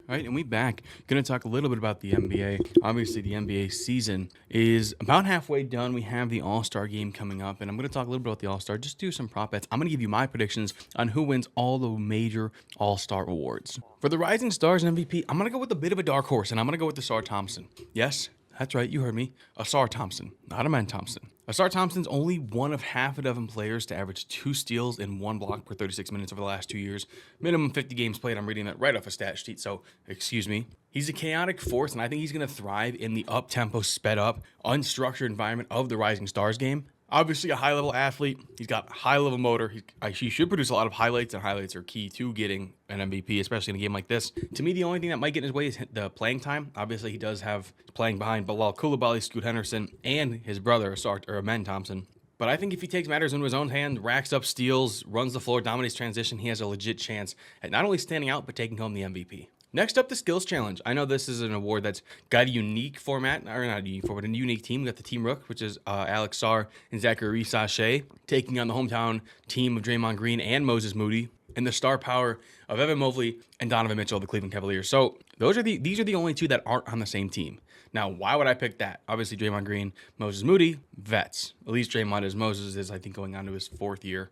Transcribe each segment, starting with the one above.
All right, and we back. Going to talk a little bit about the NBA. Obviously, the NBA season is about halfway done. We have the All-Star game coming up, and I'm going to talk a little bit about the All-Star. Just do some prop bets. I'm going to give you my predictions on who wins all the major All-Star awards. For the Rising Stars and MVP, I'm going to go with a bit of a dark horse, and I'm going to go with Asar Thompson. Yes, that's right, you heard me. Asar Thompson, not Amen Thompson. Asar Thompson's only one of half a dozen players to average 2 steals and 1 block per 36 minutes over the last 2 years. Minimum 50 games played. I'm reading that right off a stat sheet, so excuse me. He's a chaotic force, and I think he's going to thrive in the up-tempo, sped-up, unstructured environment of the Rising Stars game. Obviously a high-level athlete. He's got high-level motor. He should produce a lot of highlights, and highlights are key to getting an MVP, especially in a game like this. To me, the only thing that might get in his way is the playing time. Obviously, he does have playing behind Bilal Coulibaly, Scoot Henderson, and his brother, Amen Thompson. But I think if he takes matters into his own hand, racks up steals, runs the floor, dominates transition, he has a legit chance at not only standing out, but taking home the MVP. Next up, the Skills Challenge. I know this is an award that's got a unique format, or not a unique format, a unique team. We got the Team Rook, which is Alex Sarr and Zachary Sachet, taking on the hometown team of Draymond Green and Moses Moody, and the star power of Evan Mobley and Donovan Mitchell of the Cleveland Cavaliers. So these are the only two that aren't on the same team. Now, why would I pick that? Obviously, Draymond Green, Moses Moody, vets. At least Draymond is. Moses is, I think, going on to his 4th year.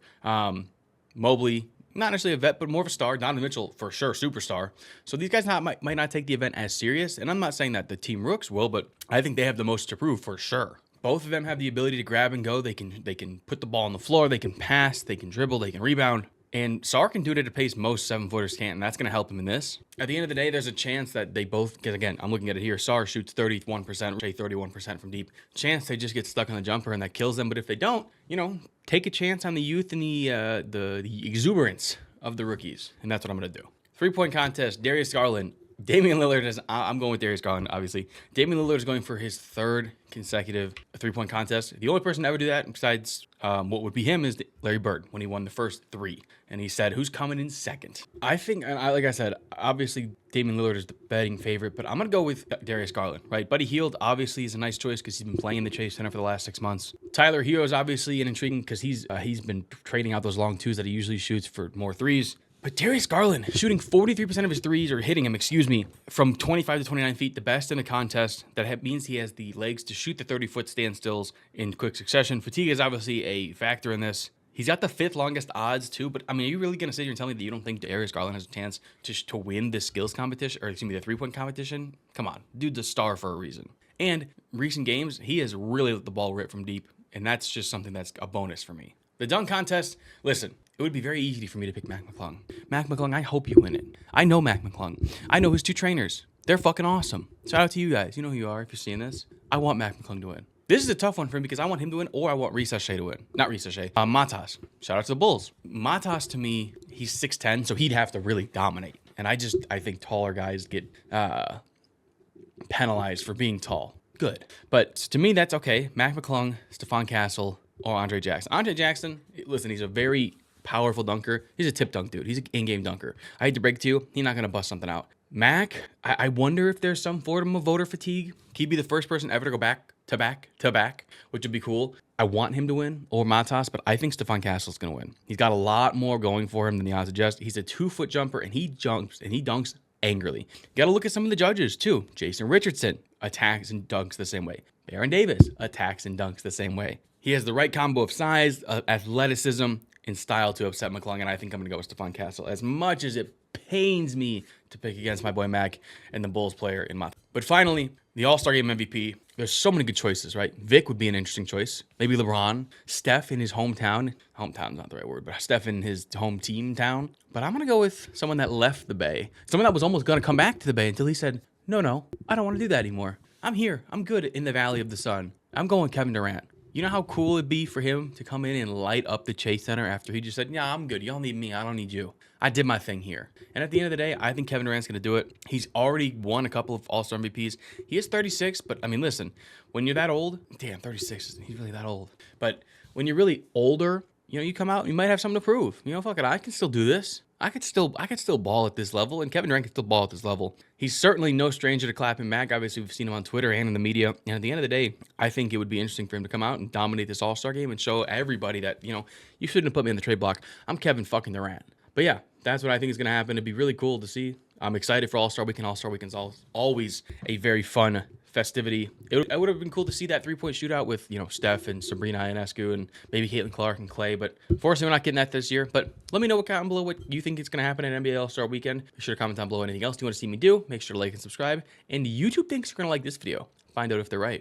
Mobley, not necessarily a vet, but more of a star. Donovan Mitchell, for sure, superstar. So these guys might not take the event as serious. And I'm not saying that the Team Rooks will, but I think they have the most to prove for sure. Both of them have the ability to grab and go. They can put the ball on the floor. They can pass. They can dribble. They can rebound. And Sarr can do it at a pace most 7-footers can't, and that's going to help him in this. At the end of the day, there's a chance that they both, because again, I'm looking at it here, Sarr shoots 31%, Shay 31% from deep. Chance they just get stuck on the jumper and that kills them. But if they don't, take a chance on the youth and the exuberance of the rookies, and that's what I'm going to do. 3-point contest, Darius Garland. Damian Lillard I'm going with Darius Garland, obviously. Damian Lillard is going for his 3rd consecutive 3-point contest. The only person to ever do that, besides what would be him, is Larry Bird when he won the first 3. And he said, who's coming in second? I think, like I said, obviously Damian Lillard is the betting favorite, but I'm going to go with Darius Garland, right? Buddy Hield obviously is a nice choice because he's been playing in the Chase Center for the last 6 months. Tyler Hero is obviously an intriguing because he's been trading out those long 2s that he usually shoots for more 3s. But Darius Garland shooting 43% of his 3s, or hitting him, from 25 to 29 feet, the best in the contest. That means he has the legs to shoot the 30-foot standstills in quick succession. Fatigue is obviously a factor in this. He's got the 5th longest odds too, but I mean, are you really going to sit here and tell me that you don't think Darius Garland has a chance to win the skills competition, or the 3-point competition? Come on, dude's a star for a reason. And recent games, he has really let the ball rip from deep, and that's just something that's a bonus for me. The dunk contest, listen, it would be very easy for me to pick Mac McClung. Mac McClung, I hope you win it. I know Mac McClung. I know his 2 trainers. They're fucking awesome. Shout out to you guys. You know who you are if you're seeing this. I want Mac McClung to win. This is a tough one for him because I want him to win, or I want Sachet to win. Not Sachet. Matas. Shout out to the Bulls. Matas, to me, he's 6'10", so he'd have to really dominate. And I think taller guys get penalized for being tall. Good. But to me, that's okay. Mac McClung, Stephon Castle, or Andre Jackson. Andre Jackson, listen, he's a very powerful dunker. He's a tip dunk dude. He's an in-game dunker. I hate to break it to you, he's not going to bust something out. Mac, I wonder if there's some form of voter fatigue. He'd be the first person ever to go back to back, which would be cool. I want him to win, or Matas, but I think Stephon Castle's going to win. He's got a lot more going for him than the odds suggest. He's a 2-foot jumper, and he jumps, and he dunks angrily. You got to look at some of the judges, too. Jason Richardson attacks and dunks the same way. Baron Davis attacks and dunks the same way. He has the right combo of size, athleticism, and style to upset McClung, and I think I'm going to go with Stephon Castle. As much as it pains me to pick against my boy Mac and the Bulls player in Matas. But finally, the All-Star Game MVP. There's so many good choices, right? Vic would be an interesting choice. Maybe LeBron. Steph in his hometown. Hometown's not the right word, but Steph in his home team town. But I'm going to go with someone that left the Bay. Someone that was almost going to come back to the Bay until he said, no, I don't want to do that anymore. I'm here. I'm good in the Valley of the Sun. I'm going Kevin Durant. You know how cool it'd be for him to come in and light up the Chase Center after he just said, yeah, I'm good. Y'all need me. I don't need you. I did my thing here. And at the end of the day, I think Kevin Durant's going to do it. He's already won a couple of All-Star MVPs. He is 36, but I mean, listen, when you're that old, damn, 36, he's really that old. But when you're really older, you come out, you might have something to prove. Fuck it, I can still do this. I could still ball at this level, and Kevin Durant can still ball at this level. He's certainly no stranger to clapping Mac. Obviously, we've seen him on Twitter and in the media. And at the end of the day, I think it would be interesting for him to come out and dominate this All-Star game and show everybody that, you shouldn't have put me in the trade block. I'm Kevin fucking Durant. But yeah, that's what I think is going to happen. It'd be really cool to see. I'm excited for All-Star Weekend. All-Star Weekend's always a very fun festivity. It would have been cool to see that three-point shootout with, Steph and Sabrina Ionescu and maybe Caitlin Clark and Clay, but unfortunately we're not getting that this year. But let me know down below what you think is going to happen at NBA All-Star Weekend. Be sure to comment down below anything else you want to see me do. Make sure to like and subscribe. And YouTube thinks you're going to like this video. Find out if they're right.